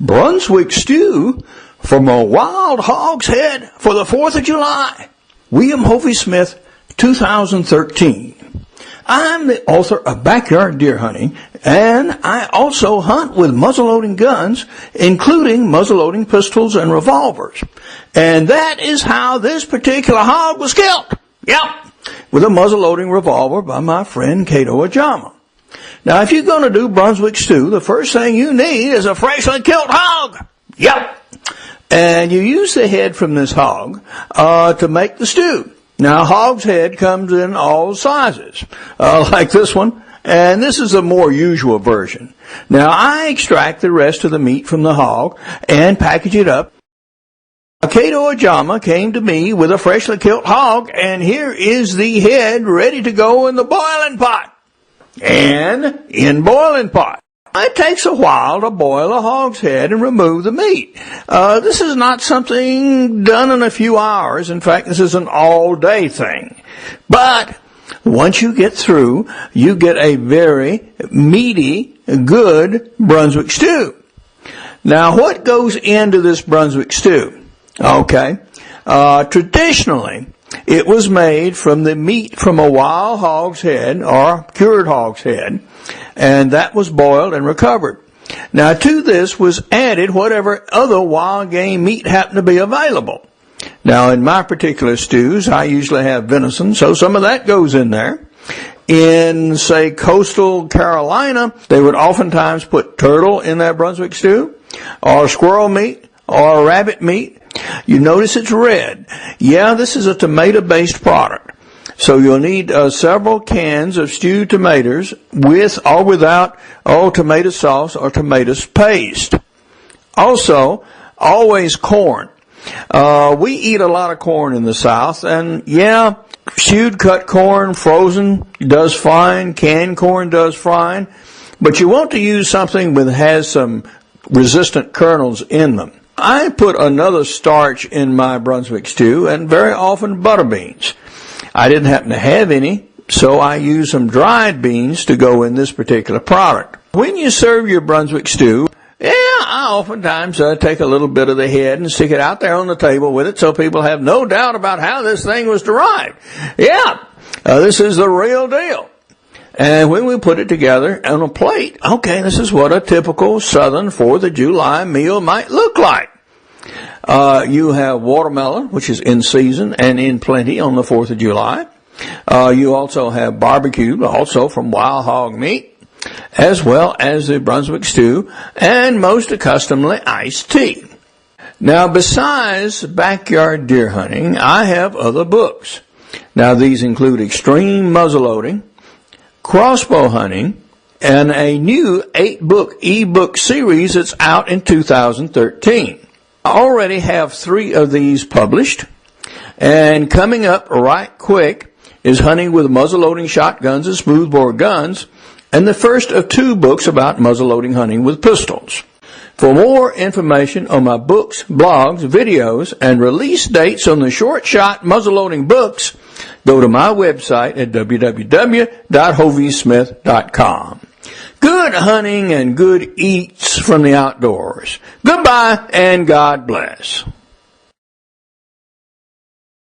Brunswick Stew from a wild hog's head for the 4th of July. William Hovey Smith, 2013. I'm the author of Backyard Deer Hunting, and I also hunt with muzzleloading guns, including muzzleloading pistols and revolvers. And that is how this particular hog was killed. Yep, with a muzzleloading revolver by my friend Cato Ajama. Now, if you're going to do Brunswick Stew, the first thing you need is a freshly killed hog. Yep. And you use the head from this hog to make the stew. Now, hog's head comes in all sizes, like this one, and this is a more usual version. Now, I extract the rest of the meat from the hog and package it up. Cato Ajama came to me with a freshly killed hog, and here is the head ready to go in the boiling pot. And in boiling pot. It takes a while to boil a hog's head and remove the meat. This is not something done in a few hours. In fact, this is an all-day thing. But once you get through, you get a very meaty, good Brunswick stew. Now, what goes into this Brunswick stew? Okay. Traditionally, it was made from the meat from a wild hog's head or cured hog's head, and that was boiled and recovered. Now, to this was added whatever other wild game meat happened to be available. Now, in my particular stews, I usually have venison, so some of that goes in there. In, say, coastal Carolina, they would oftentimes put turtle in that Brunswick stew, or squirrel meat, or rabbit meat. You notice it's red. Yeah, this is a tomato-based product. So you'll need several cans of stewed tomatoes with or without tomato sauce or tomato paste. Also, always corn. We eat a lot of corn in the South, and yeah, stewed cut corn, frozen, does fine. Canned corn does fine. But you want to use something that has some resistant kernels in them. I put another starch in my Brunswick stew, and very often butter beans. I didn't happen to have any, so I used some dried beans to go in this particular product. When you serve your Brunswick stew, I oftentimes take a little bit of the head and stick it out there on the table with it so people have no doubt about how this thing was derived. This is the real deal. And when we put it together on a plate, okay, this is what a typical Southern 4th of July meal might look like. You have watermelon, which is in season and in plenty on the 4th of July. You also have barbecue, also from wild hog meat, as well as the Brunswick stew, and most accustomedly iced tea. Now, besides backyard deer hunting, I have other books. Now, these include extreme muzzleloading, crossbow hunting, and a new 8-book ebook series that's out in 2013. I already have 3 of these published, and coming up right quick is hunting with muzzleloading shotguns and smoothbore guns, and the first of 2 books about muzzleloading hunting with pistols. For more information on my books, blogs, videos, and release dates on the short shot muzzleloading books, go to my website at www.hoveysmith.com. Good hunting and good eats from the outdoors. Goodbye and God bless.